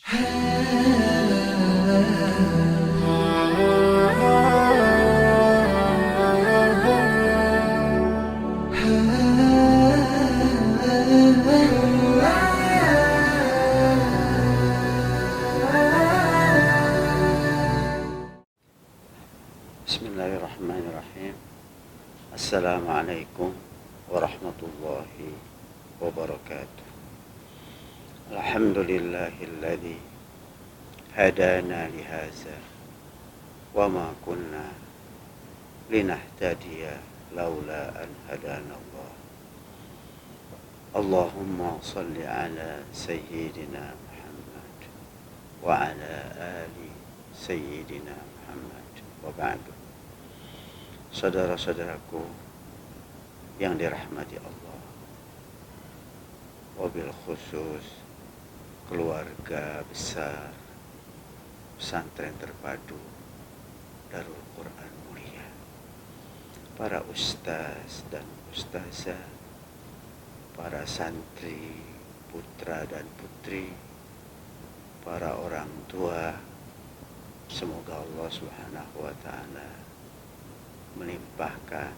Bismillahirrahmanirrahim. Assalamualaikum warahmatullahi wabarakatuh. Alhamdulillahilladzi hadana lihaza wa ma kunna linahtadiya laula an hadana Allah. Allahumma salli ala sayyidina Muhammad wa ala ali sayyidina Muhammad wa ba'du. Saudara-saudaraku yang dirahmati Allah, wabil khusus keluarga besar pesantren terpadu Darul Quran Mulia, para ustaz dan ustazah, para santri, putra dan putri, para orang tua, semoga Allah Subhanahu wa ta'ala melimpahkan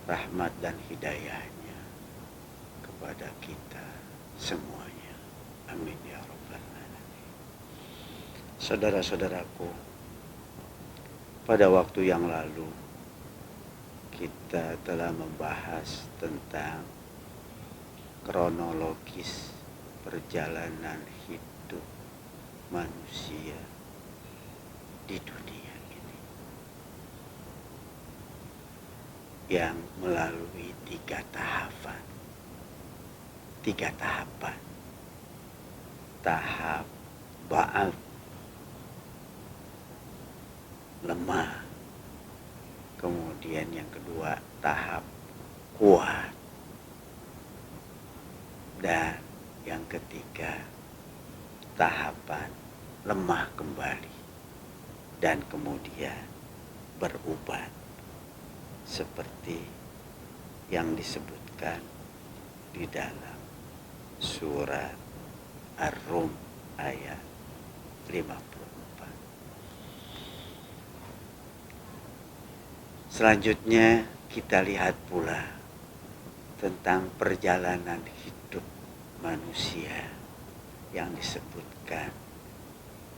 rahmat dan hidayahnya kepada kita semuanya. Amin ya rabbal alamin. Saudara-saudaraku, pada waktu yang lalu kita telah membahas tentang kronologis perjalanan hidup manusia di dunia yang melalui tiga tahapan. Tahap ba'af, lemah. Kemudian yang kedua tahap kuat. Dan yang ketiga tahapan lemah kembali. Dan kemudian berubat, seperti yang disebutkan di dalam surat Ar-Rum ayat 54. Selanjutnya kita lihat pula tentang perjalanan hidup manusia yang disebutkan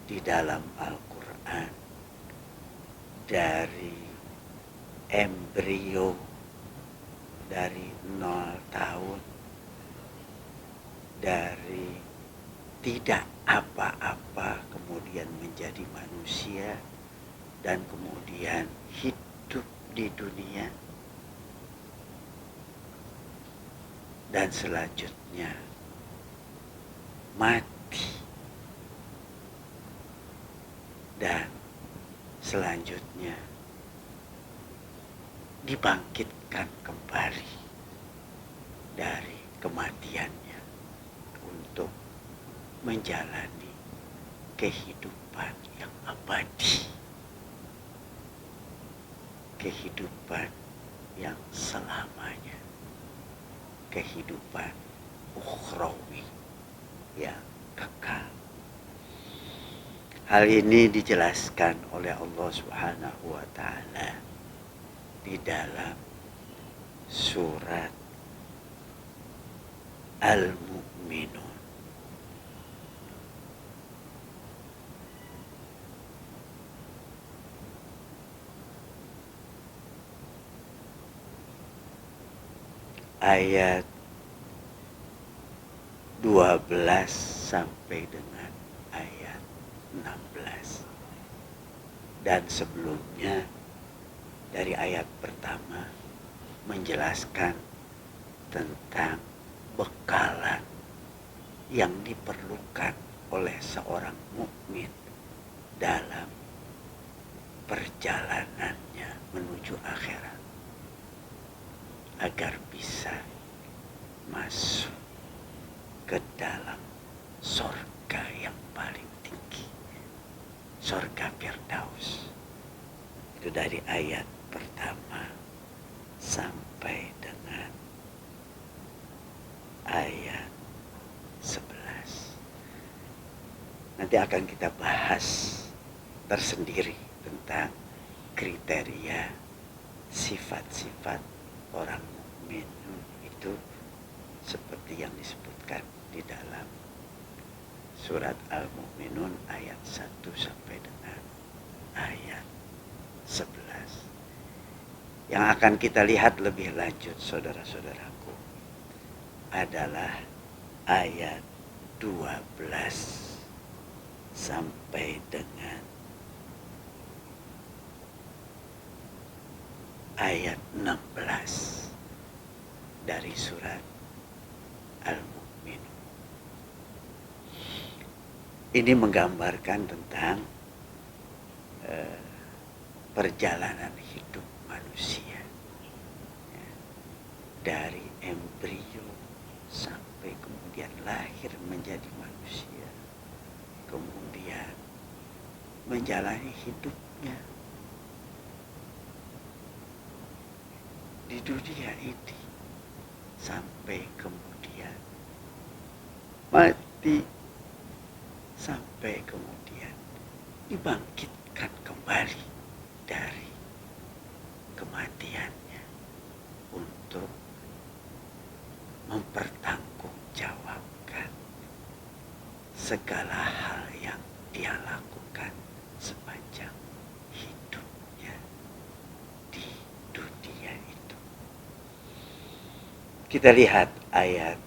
di dalam Al-Quran, dari embrio, dari 0 tahun, dari tidak apa-apa kemudian menjadi manusia, dan kemudian hidup di dunia, dan selanjutnya mati, dan selanjutnya dibangkitkan kembali dari kematiannya untuk menjalani kehidupan yang abadi, kehidupan yang selamanya, kehidupan ukhrawi yang kekal. Hal ini dijelaskan oleh Allah Subhanahu wa ta'ala di dalam surat Al-Mu'minun. Ayat 12 sampai dengan ayat 16. Dan sebelumnya dari ayat pertama menjelaskan tentang bekalan yang diperlukan oleh seorang mukmin dalam perjalanannya menuju akhirat agar bisa masuk ke dalam surga yang paling tinggi, surga Firdaus. Itu dari ayat pertama sampai dengan ayat 11. Nanti akan kita bahas tersendiri tentang kriteria sifat-sifat orang mukmin itu seperti yang disebutkan di dalam surat Al-Mu'minun ayat 1 sampai dengan ayat 11. Yang akan kita lihat lebih lanjut, saudara-saudaraku, adalah ayat 12 sampai dengan ayat 16 dari surat Al-Mu'minun. Ini menggambarkan tentang perjalanan hidup manusia, ya, dari embrio sampai kemudian lahir menjadi manusia, kemudian menjalani hidupnya di dunia ini sampai kemudian mati, sampai kemudian dibangkitkan kembali dari kematiannya untuk mempertanggungjawabkan segala hal yang dia lakukan sepanjang hidupnya di dunia itu. Kita lihat ayat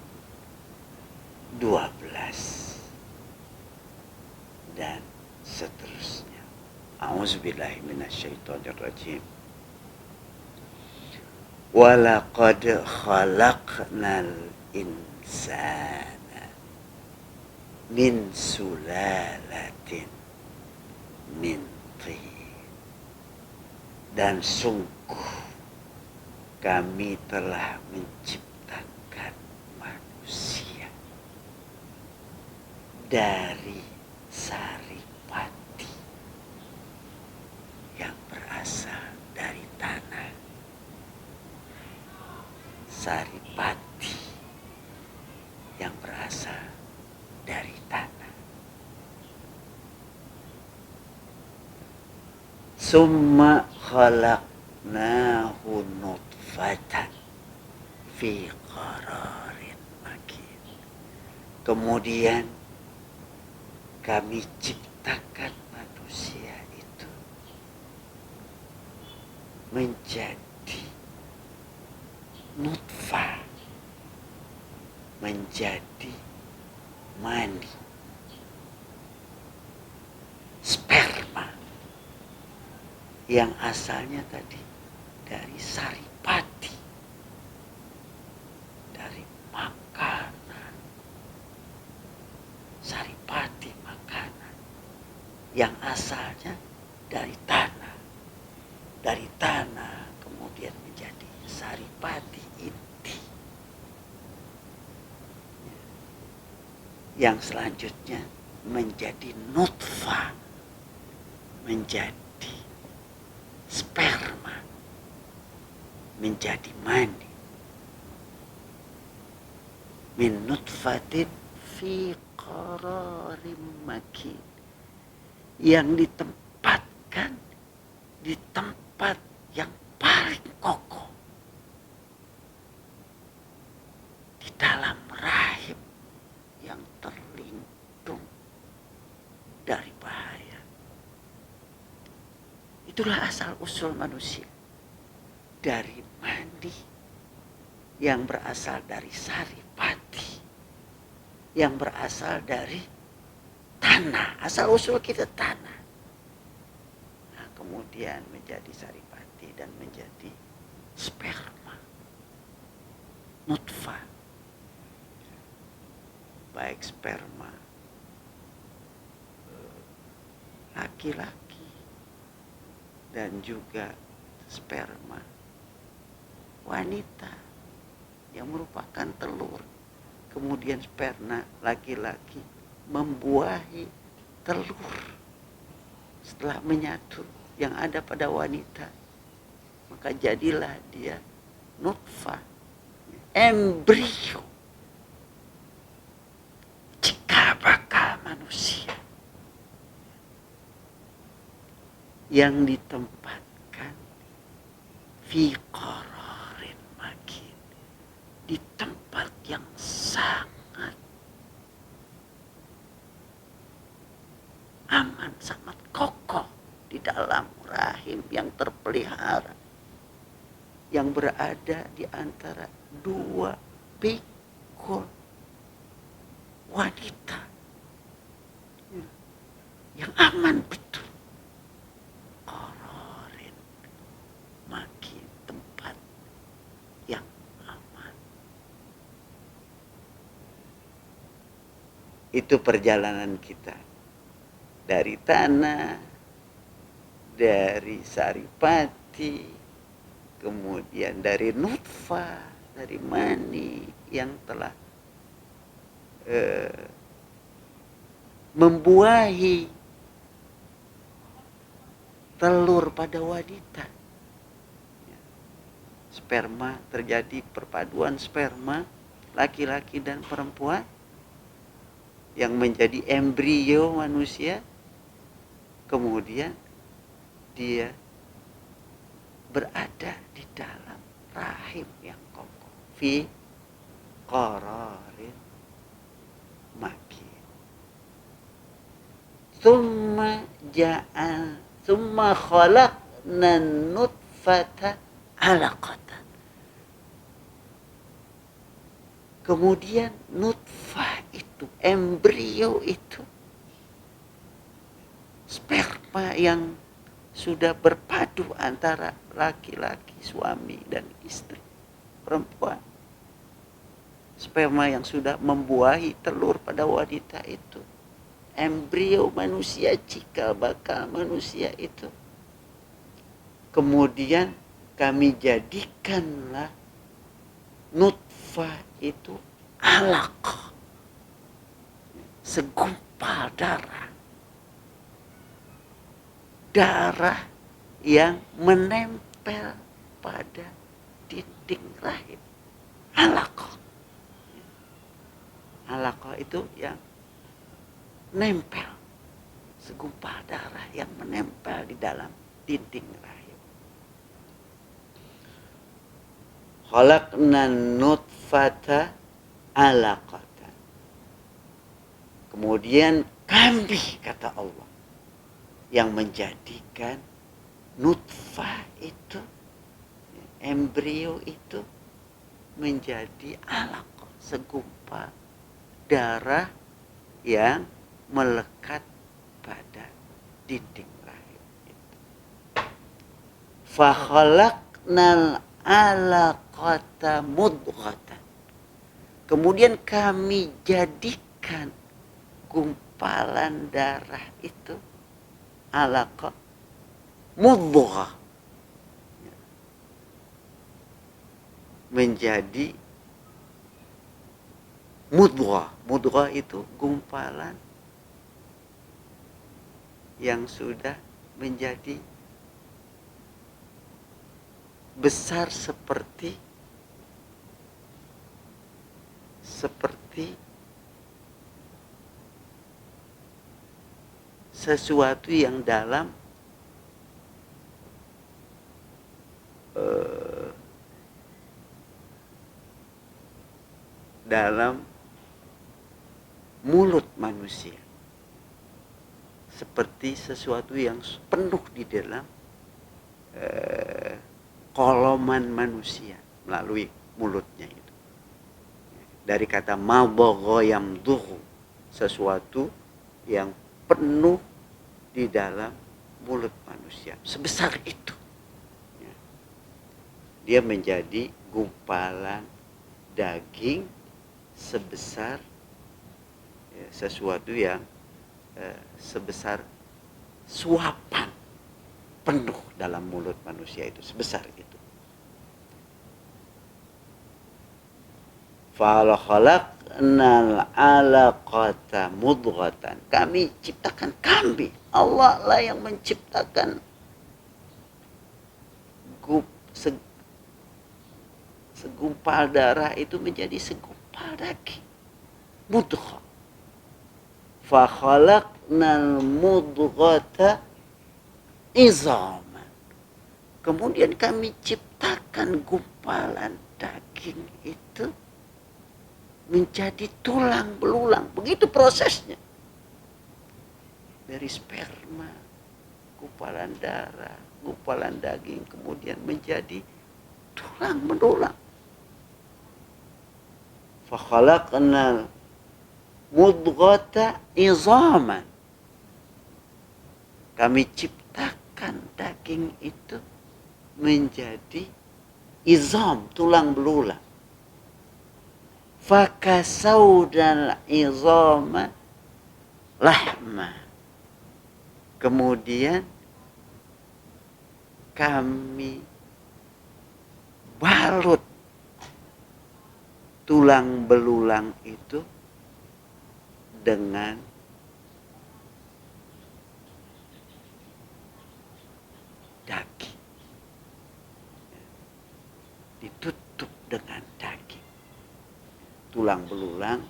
12 dan seterusnya. A'udzubillahi minasyaitonirrajim. Walaqad khalaqnal insana min sulalatin min tin. Dan sungguh kami telah menciptakan manusia dari saripati yang berasal dari tanah. Saripati yang berasal dari tanah. Summa khalaqnahu nutfatan fi qararin makin. Kemudian kami ciptakan manusia itu menjadi nutfah, menjadi mani, sperma yang asalnya tadi dari saripati, dari makanan, saripati makanan yang asalnya dari tanah, dari tanah kemudian menjadi saripati inti, yang selanjutnya menjadi nutfah, menjadi sperma, menjadi mani. Min nutfatin fi qararim makin, yang ditempatkan di tempat yang paling kokoh, di dalam rahim yang terlindung dari bahaya. Itulah asal usul manusia, dari mani yang berasal dari saripati, yang berasal dari tanah. Asal usul kita tanah. Nah, kemudian menjadi saripati dan menjadi sperma, nutfah, baik sperma laki-laki dan juga sperma wanita yang merupakan telur. Kemudian sperma laki-laki membuahi telur setelah menyatu yang ada pada wanita, maka jadilah dia nutfah, embrio, cikal bakal manusia yang ditempatkan fi qararin makin, di tempat yang sangat aman, sangat kokoh, di dalam rahim yang terpelihara, yang berada di antara dua pikul wanita, yang aman betul. Qararin makin, tempat yang aman. Itu perjalanan kita dari tanah, dari saripati, kemudian dari nutfah, dari mani yang telah membuahi telur pada wanita. Sperma, terjadi perpaduan sperma laki-laki dan perempuan yang menjadi embrio manusia. Kemudian dia berada di dalam rahim yang kokoh, fi qararin makin. Summa khalaqna nutfata alaqatan. Kemudian nutfah itu, embrio itu, sperma yang sudah berpadu antara laki-laki, suami dan istri, perempuan, sperma yang sudah membuahi telur pada wanita itu, embrio manusia, cikal bakal manusia itu, kemudian kami jadikanlah nutfah itu alaqah, segumpal darah, darah yang menempel pada dinding rahim. Alaqah, alaqah itu yang nempel, segumpal darah yang menempel di dalam dinding rahim. Khalaqnan nutfata alaqatan. Kemudian kami, kata Allah, yang menjadikan nutfah itu, embrio itu, menjadi alaqah, segumpal darah yang melekat pada dinding rahim itu. Fa khalaqnal alaqata mudghatan. Kemudian kami jadikan gumpalan darah itu alaqah mudghah, menjadi mudghah. Mudghah itu gumpalan yang sudah menjadi besar seperti sesuatu yang dalam mulut manusia, seperti sesuatu yang penuh di dalam koloman manusia melalui mulutnya itu. Dari kata mabagha yamdughu, sesuatu yang penuh di dalam mulut manusia, sebesar itu. Dia menjadi gumpalan daging sebesar sesuatu yang sebesar suapan penuh dalam mulut manusia itu, sebesar itu. Fa khalaqnal alaqata mudghatan. Kami ciptakan, kami, Allah lah yang menciptakan segumpal darah itu menjadi segumpal daging, mudghah. Fa khalaqnal mudghata izaman. Kemudian kami ciptakan gumpalan daging itu menjadi tulang belulang. Begitu prosesnya. Dari sperma, gumpalan darah, gumpalan daging, kemudian menjadi tulang belulang. Fakhalaqnal mudghata izaman. Kami ciptakan daging itu menjadi izam, tulang belulang. Fakasaudal izama lahma. Kemudian kami balut tulang belulang itu dengan daging. Ditutup dengan daging. Tulang belulang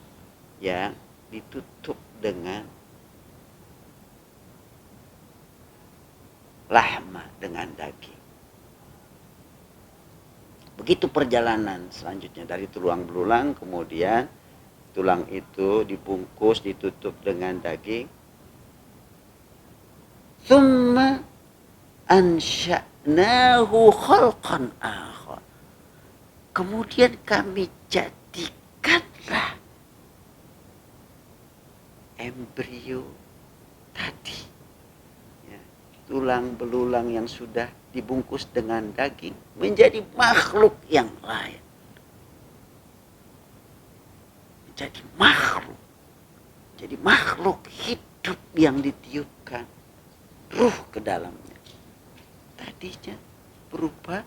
yang ditutup dengan lahma, dengan daging. Begitu perjalanan selanjutnya dari tulang belulang, kemudian tulang itu dibungkus, ditutup dengan daging. Tsumma ansha'nahu khalqan akhar. Kemudian kami jadikanlah embrio tadi, ya, tulang belulang yang sudah dibungkus dengan daging menjadi makhluk yang lain. Menjadi makhluk. Jadi makhluk hidup yang ditiupkan ruh ke dalamnya. Tadinya berupa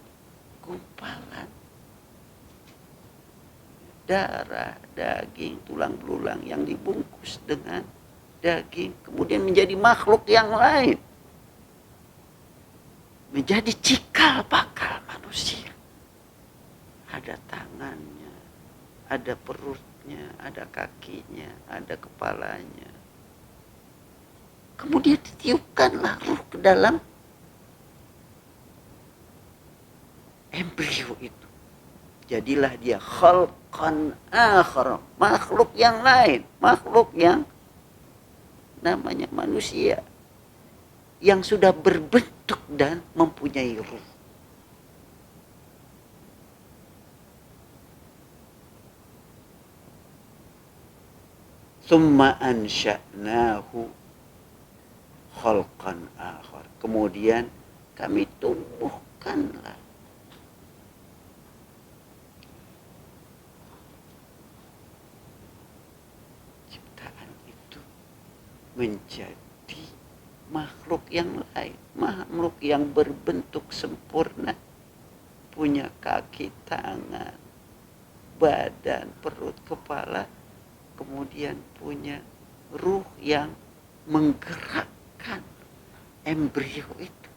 gumpalan darah, daging, tulang belulang yang dibungkus dengan daging, kemudian menjadi makhluk yang lain, menjadi cikal bakal manusia. Ada tangannya, ada perutnya, ada kakinya, ada kepalanya. Kemudian ditiupkanlah ruh ke dalam embrio itu. Jadilah dia khalqan akhar, makhluk yang lain, makhluk yang namanya manusia, yang sudah berbentuk dan mempunyai ruh. Tsumma ansha'nahu khalqan akhar. Kemudian kami tumbuhkanlah ciptaan itu menjadi makhluk yang lain, makhluk yang berbentuk sempurna, punya kaki, tangan, badan, perut, kepala, kemudian punya ruh yang menggerakkan embrio itu.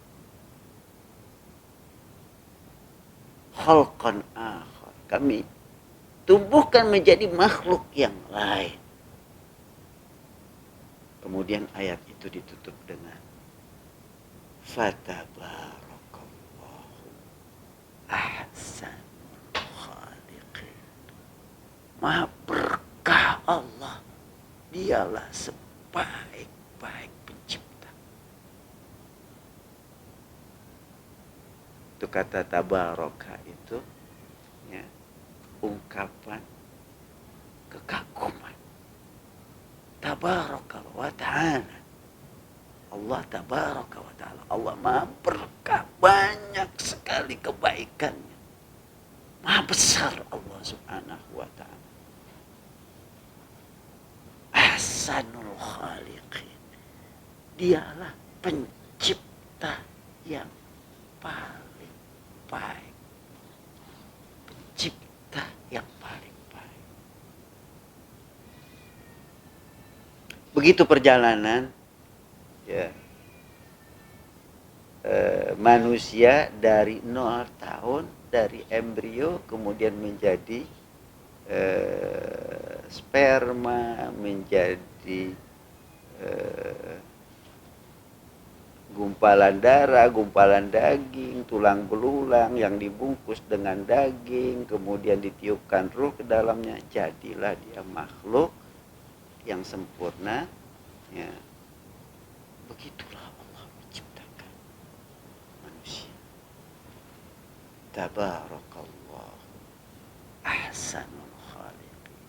Khalqan akhar. Kami tumbuhkan menjadi makhluk yang lain. Kemudian ayat itu ditutup dengan fatabarakallahu ahsanul khaliqin. Maha berkah Allah, dialah sebaik-baik pencipta. Itu kata tabaraka itu, ya, ungkapan kekaguman. Tabaraka wa ta'ala. Allah tabaraka wa ta'ala. Allah maha berkah, banyak sekali kebaikannya. Maha besar Allah subhanahu wa ta'ala. Ahsanul khaliqin. Dialah pencipta yang paling baik. Pencipta yang paling baik. Begitu perjalanan, ya, manusia dari 0 tahun, dari embrio kemudian menjadi sperma, menjadi gumpalan darah, gumpalan daging, tulang belulang yang dibungkus dengan daging, kemudian ditiupkan ruh ke dalamnya, jadilah dia makhluk yang sempurna. Ya, begitulah Allah menciptakan manusia. Tabarakallah ahsanul khaliqin.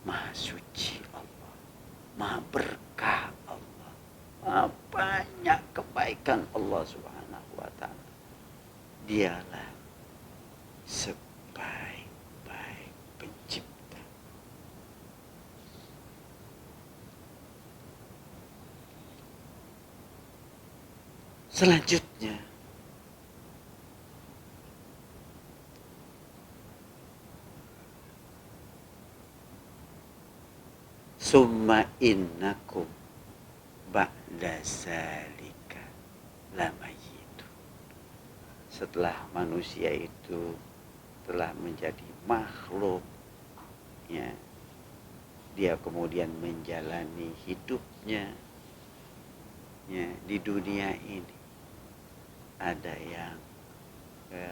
Maha suci Allah, maha berkah Allah, maha banyak kebaikan Allah subhanahu wa ta'ala. Dialah sebaik-baik pencipta. Selanjutnya, summa innakum ba'da zalika lamayitun. Setelah manusia itu telah menjadi makhluk, ya, dia kemudian menjalani hidupnya, ya, di dunia ini. Ada yang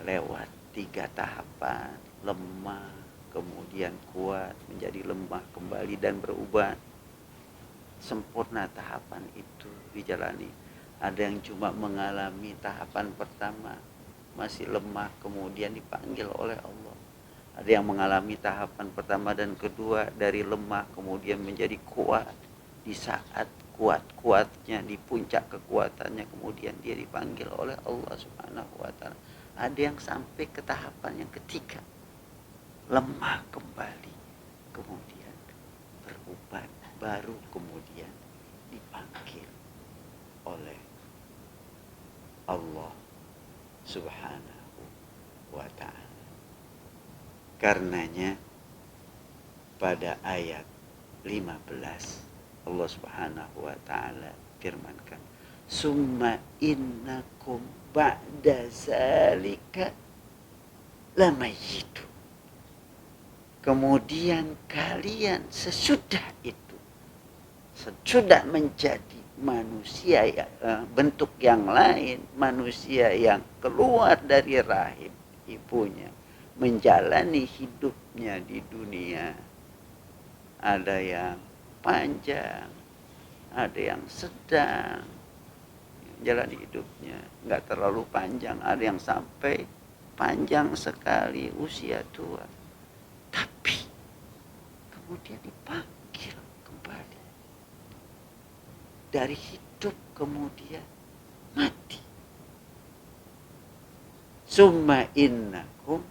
lewat 3 tahapan, lemah, kemudian kuat, menjadi lemah kembali dan berubah. Sempurna tahapan itu dijalani. Ada yang cuma mengalami tahapan pertama, masih lemah, kemudian dipanggil oleh Allah. Ada yang mengalami tahapan pertama dan kedua, dari lemah kemudian menjadi kuat. Di saat kuat-kuatnya, di puncak kekuatannya, kemudian dia dipanggil oleh Allah subhanahu wa ta'ala. Ada yang sampai ke tahapan yang ketiga, lemah kembali, kemudian berubah, baru kemudian dipanggil oleh Allah subhanahu wa ta'ala. Karenanya pada ayat 15 Allah subhanahu wa ta'ala firmankan, summa innakum ba'da zalika lamayitun. Kemudian kalian sesudah itu, sesudah menjadi manusia bentuk yang lain, manusia yang keluar dari rahim ibunya, menjalani hidupnya di dunia. Ada yang panjang, ada yang sedang menjalani hidupnya, nggak terlalu panjang, ada yang sampai panjang sekali usia tua. Tapi kemudian dipanggil kembali dari hidup kemudian mati. Summa innakum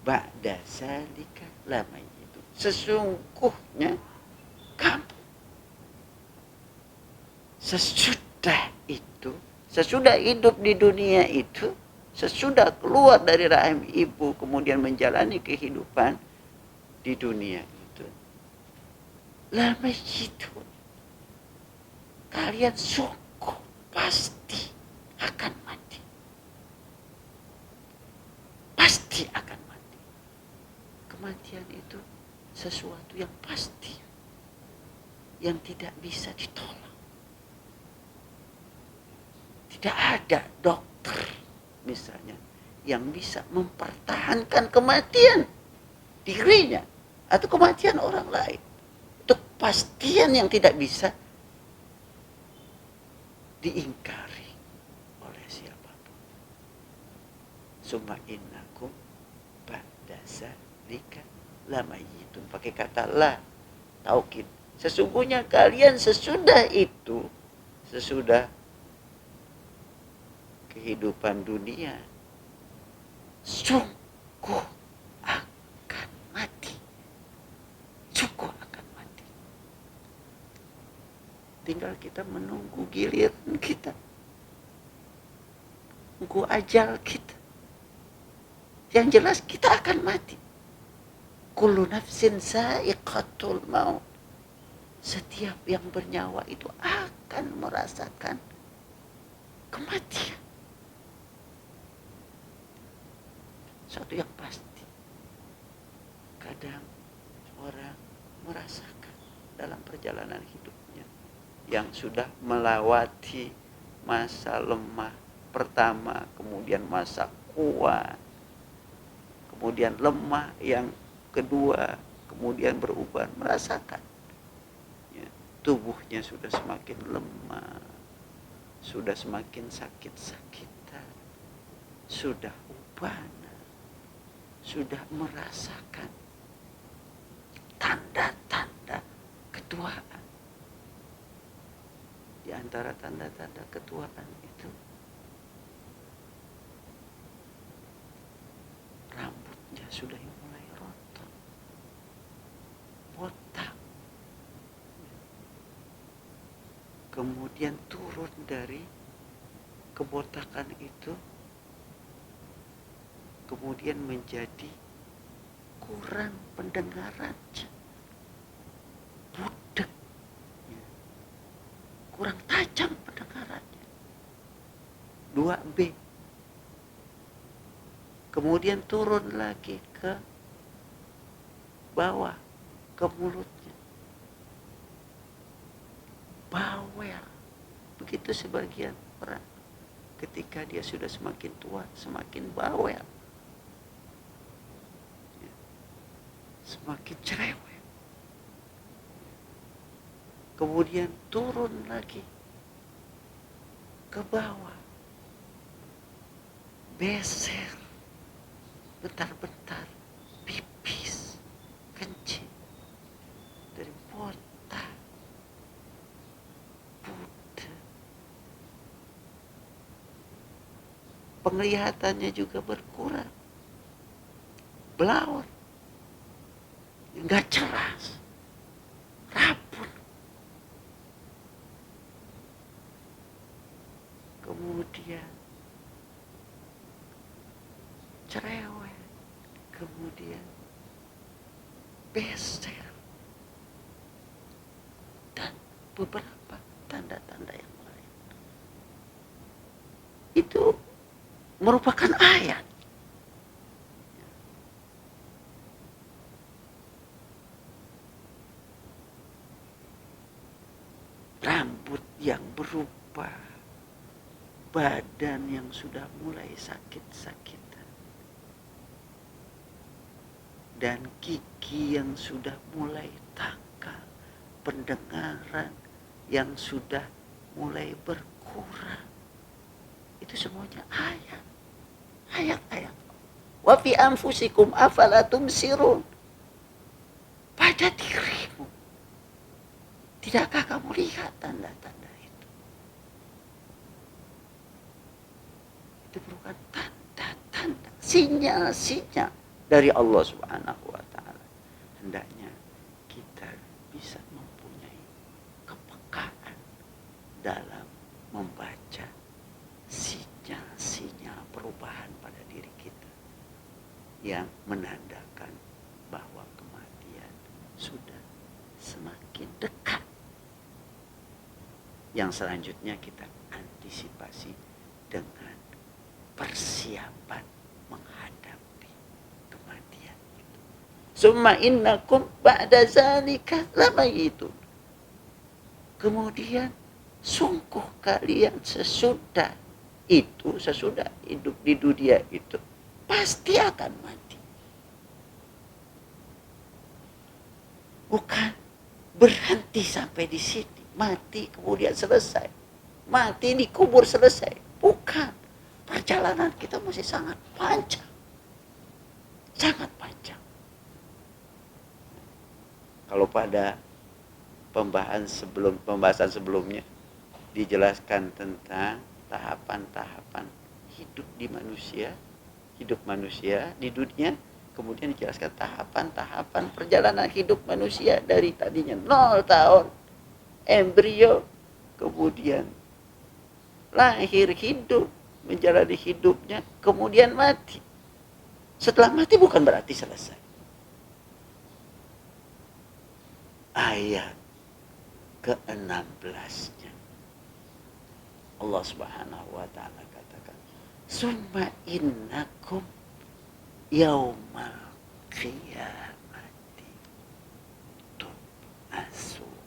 ba'da zalika lamayitun. Sesungguhnya kamu sesudah itu, sesudah hidup di dunia itu, sesudah keluar dari rahim ibu kemudian menjalani kehidupan di dunia itu, lamayitun, kalian sungguh pasti akan mati. Pasti akan mati. Kematian itu sesuatu yang pasti, yang tidak bisa ditolak. Tidak ada dokter misalnya yang bisa mempertahankan kematian dirinya atau kematian orang lain. Itu kepastian yang tidak bisa diingkari oleh siapapun. Summa innakum ba'da zalika lamayitun. Pakai kata la, taukid. Sesungguhnya kalian sesudah itu, sesudah kehidupan dunia, sungguh akan mati. Sungguh akan mati. Tinggal kita menunggu giliran kita, menunggu ajal kita. Yang jelas kita akan mati. Kullu nafsin sa'iqatul maut. Setiap yang bernyawa itu akan merasakan kematian. Suatu yang pasti. Kadang orang merasakan dalam perjalanan hidupnya yang sudah melewati masa lemah pertama, kemudian masa kuat, kemudian lemah yang kedua, kemudian berubah, merasakan ya, tubuhnya sudah semakin lemah, sudah semakin sakit-sakitan, sudah ubana, sudah merasakan tanda-tanda ketuaan. Di antara tanda-tanda ketuaan itu rambutnya sudah mulai rontok, botak, kemudian turun dari kebotakan itu, kemudian menjadi kurang pendengarannya, budek, kurang tajam pendengarannya, 2B. Kemudian turun lagi ke bawah, ke mulutnya, bawel. Begitu sebagian orang ketika dia sudah semakin tua, semakin bawel, semakin cerewet. Kemudian turun lagi ke bawah, beser, bentar-bentar pipis, kencing, dari botak, budek. Penglihatannya juga berkurang, blur, nggak jelas, rabun. Kemudian cerewet, kemudian beser, dan beberapa tanda-tanda yang lain. Itu merupakan ayat. Rambut yang berubah, badan yang sudah mulai sakit-sakitan, dan gigi yang sudah mulai tangkal, pendengaran yang sudah mulai berkurang. Itu semuanya ayat. Ayat-ayat. Wa fi anfusikum afala tumsirun. Pada dirimu, tidakkah kamu lihat tanda-tanda itu? Itu merupakan tanda-tanda, sinyal-sinyal dari Allah Subhanahu wa Ta'ala. Hendaknya kita bisa mempunyai kepekaan dalam membaca sinyal-sinyal perubahan pada diri kita yang menandakan bahwa kematian sudah semakin dekat. Yang selanjutnya kita antisipasi dengan persiapan menghadapi kematian itu. Summa innakum ba'da zalika lamayitun. Kemudian sungguh kalian sesudah hidup di dunia itu pasti akan mati. Bukan berhenti sampai di sini, mati kemudian selesai, mati dikubur selesai. Bukan, perjalanan kita masih sangat panjang, sangat panjang. Kalau pada pembahasan sebelumnya dijelaskan tentang tahapan-tahapan hidup manusia di dunia, kemudian dijelaskan tahapan-tahapan perjalanan hidup manusia dari tadinya 0 tahun embrio, kemudian lahir, hidup, menjalani hidupnya, kemudian mati. Setelah mati bukan berarti selesai. Ayat ke-16-nya Allah Subhanahu wa Ta'ala katakan, summa innakum yaumal qiyamati tub'asun.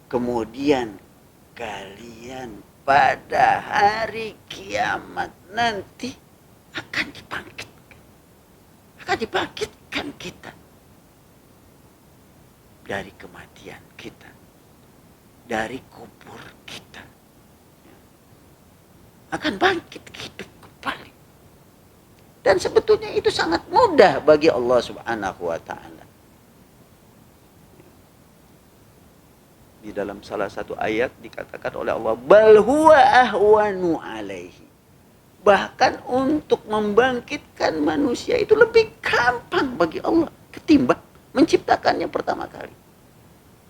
Kemudian kalian pada hari kiamat nanti akan dibangkitkan. Akan dibangkitkan kita dari kematian kita, dari kubur kita. Akan bangkit hidup kembali. Dan sebetulnya itu sangat mudah bagi Allah Subhanahu wa ta'ala. Di dalam salah satu ayat dikatakan oleh Allah, bal huwa ahwanu alaihi. Bahkan untuk membangkitkan manusia itu lebih gampang bagi Allah ketimbang menciptakannya pertama kali.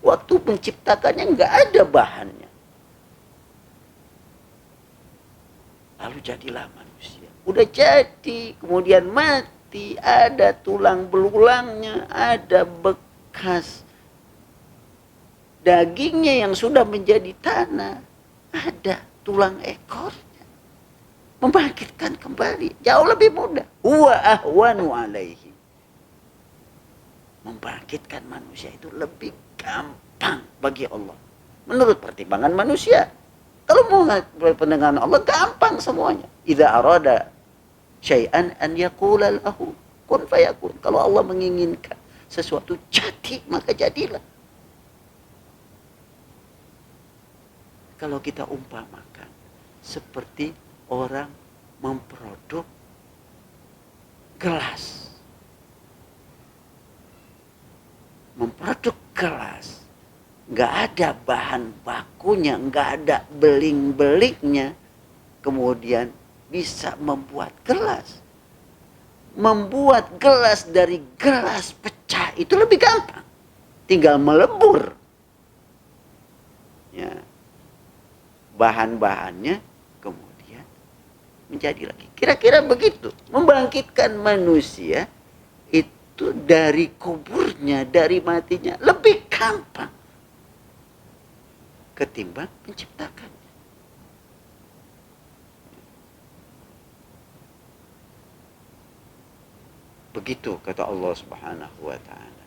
Waktu menciptakannya nggak ada bahannya. Lalu jadilah manusia. Udah jadi, kemudian mati, ada tulang belulangnya, ada bekas dagingnya yang sudah menjadi tanah, ada tulang ekornya. Membangkitkan kembali jauh lebih mudah. Huwa ahwanu alaihi. Membangkitkan manusia itu lebih gampang bagi Allah menurut pertimbangan manusia. Kalau mau pendengaran Allah gampang semuanya. Idza arada syai'an an yaqula lahu kun fayakun. Kalau Allah menginginkan sesuatu jadi, maka jadilah. Kalau kita umpamakan seperti orang memproduk gelas. Memproduk gelas. Nggak ada bahan bakunya, nggak ada beling-belingnya. Kemudian bisa membuat gelas. Membuat gelas dari gelas pecah itu lebih gampang. Tinggal melebur. Ya. Bahan-bahannya kemudian menjadi lagi. Kira-kira begitu. Membangkitkan manusia itu dari kuburnya, dari matinya lebih gampang ketimbang menciptakannya. Begitu kata Allah Subhanahu wa ta'ala.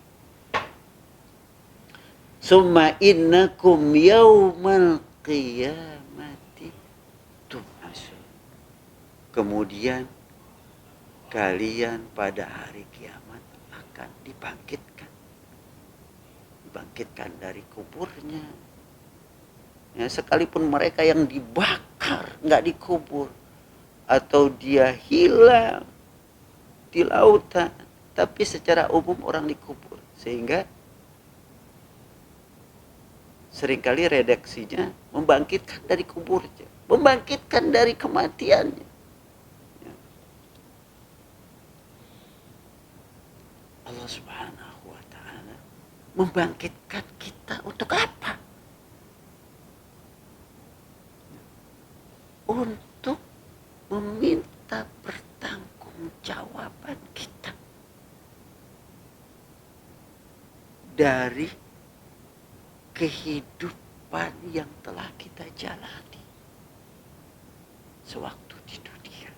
Summa innakum yaumal qiyamati tub'asun. Kemudian kalian pada hari kiamat akan dibangkitkan. Dibangkitkan dari kuburnya. Ya, sekalipun mereka yang dibakar, nggak dikubur. Atau dia hilang di lautan. Tapi secara umum orang dikubur. Sehingga seringkali redaksinya membangkitkan dari kuburnya, membangkitkan dari kematiannya. Ya. Allah Subhanahu wa ta'ala membangkitkan kita untuk apa? Untuk meminta pertanggungjawaban kita dari kehidupan yang telah kita jalani sewaktu di dunia.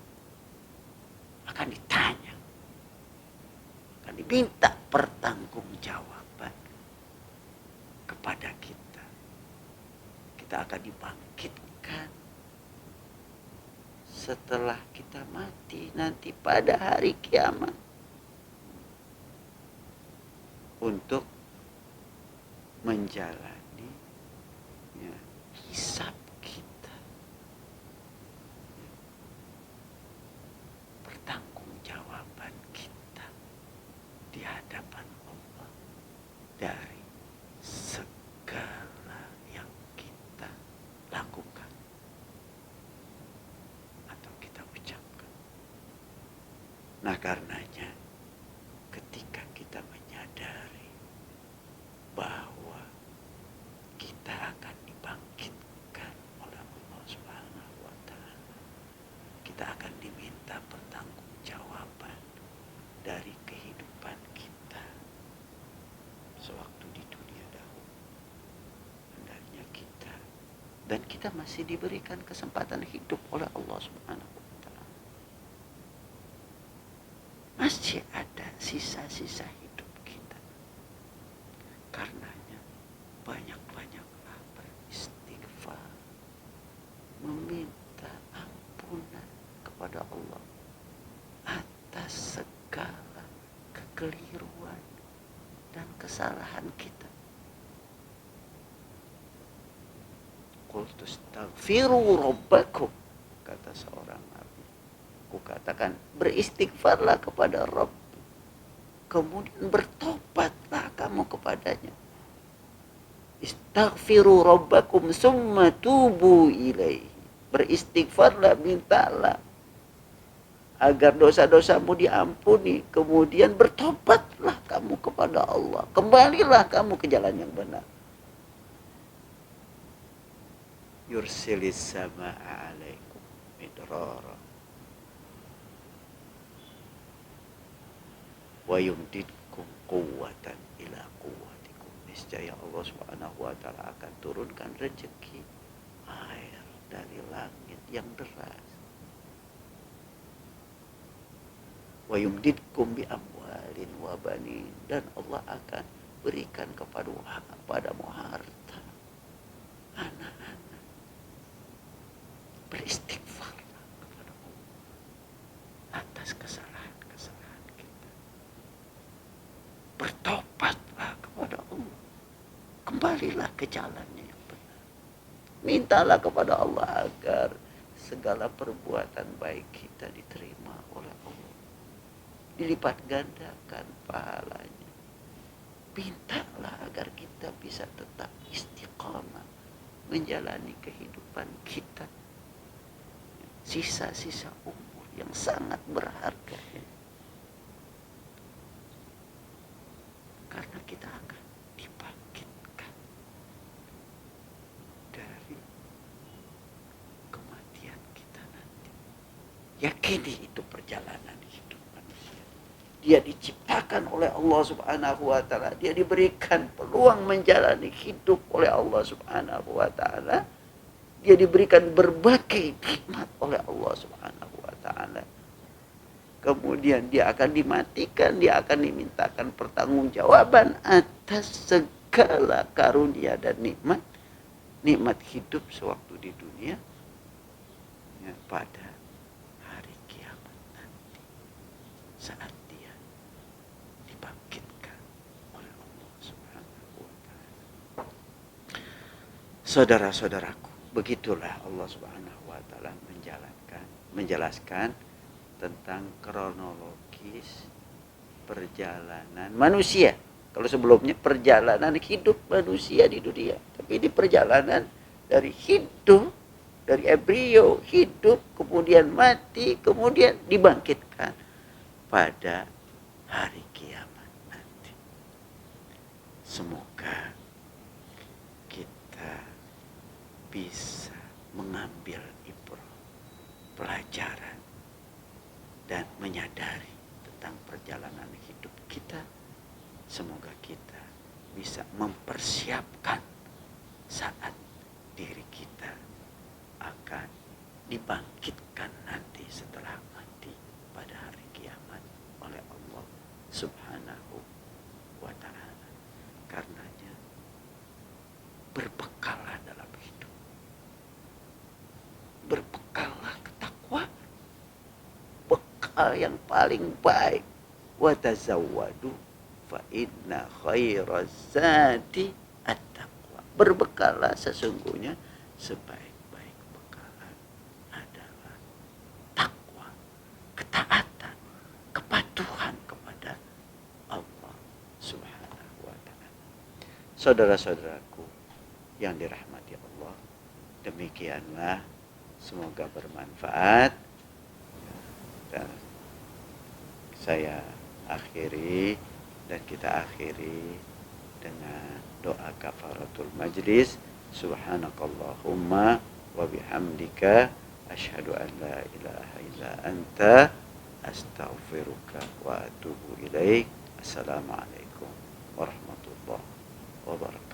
Akan ditanya, akan diminta pertanggungjawaban kepada kita. Kita akan dibangkitkan setelah kita mati nanti pada hari kiamat untuk menjalani ya, hisab kita, pertanggungjawaban kita di hadapan Allah dari segala yang kita lakukan atau kita ucapkan. Nah karenanya ketika kita menyadari bahwa kita akan dibangkitkan oleh Allah Subhanahu wa ta'ala, kita akan diminta pertanggungjawaban dari kehidupan kita sewaktu di dunia dahulu. Hendaknya kita, dan kita masih diberikan kesempatan hidup oleh Allah Subhanahu wa ta'ala. Masih ada sisa-sisa hidup kita. Karenanya banyak-banyaklah kekeliruan dan kesalahan kita. Qultu astaghfiru rabbakum, kata seorang nabi. Kukatakan beristighfarlah kepada Rabb, kemudian bertobatlah kamu kepadanya. Istaghfiru rabbakum summa tubu ilaihi. Beristighfarlah, mintalah agar dosa-dosamu diampuni, kemudian bertobatlah kamu kepada Allah, kembalilah kamu ke jalan yang benar. Yursilis sama'a alaikum midrara wa yumdidkum quwwatan ila quwwatikum. Niscaya Allah Subhanahu wa taala akan turunkan rezeki air dari langit yang deras. Wa yumdidkum bi amwalin wa banin, dan Allah akan berikan kepadamu harta, anak-anak. Beristighfarlah kepada Allah atas kesalahan-kesalahan kita. Bertobatlah kepada Allah, kembalilah ke jalannya yang benar. Mintalah kepada Allah agar segala perbuatan baik kita diterima oleh Allah, dilipat gandakan pahalanya. Mintalah agar kita bisa tetap istiqamah menjalani kehidupan kita, sisa-sisa umur yang sangat berharga, karena kita akan dibangkitkan dari kematian kita nanti. Yakini itu perjalanan hidup manusia. Dia diciptakan oleh Allah Subhanahu wa taala, dia diberikan peluang menjalani hidup oleh Allah Subhanahu wa taala. Dia diberikan berbagai nikmat oleh Allah Subhanahu wa taala. Kemudian dia akan dimatikan, dia akan dimintakan pertanggungjawaban atas segala karunia dan nikmat hidup sewaktu di dunia, ya, pada hari kiamat nanti, saat dia dibangkitkan oleh Allah Subhanahu wa taala. Saudara-saudaraku, begitulah Allah Subhanahu wa taala menjelaskan tentang kronologis perjalanan manusia. Kalau sebelumnya perjalanan hidup manusia di dunia, tapi ini perjalanan dari hidup, dari embrio, hidup, kemudian mati, kemudian dibangkitkan pada hari kiamat nanti. Semoga kita bisa mengambil ibrah, pelajaran, dan menyadari tentang perjalanan hidup kita. Semoga kita bisa mempersiapkan saat diri kita akan dibangkitkan nanti setelah mati pada hari kiamat oleh Allah Subhanahu wa taala. Karenanya berbekallah dalam hidup, berbekallah ketakwaan, bekal yang paling baik. Wa tazawwadu fa inna khairaz zadi at-taqwa. Berbekallah, sesungguhnya sebaik-baik bekalan adalah takwa, ketaatan, kepatuhan kepada Allah Subhanahu wa taala. Saudara-saudaraku yang dirahmati Allah, demikianlah, semoga bermanfaat. Dan saya akhiri dan kita akhiri dengan doa kafaratul majlis. Subhanakallahumma wa bihamdika asyhadu an la ilaha illa anta astaghfiruka wa atubu ilaik. Assalamualaikum warahmatullahi wabarakatuh.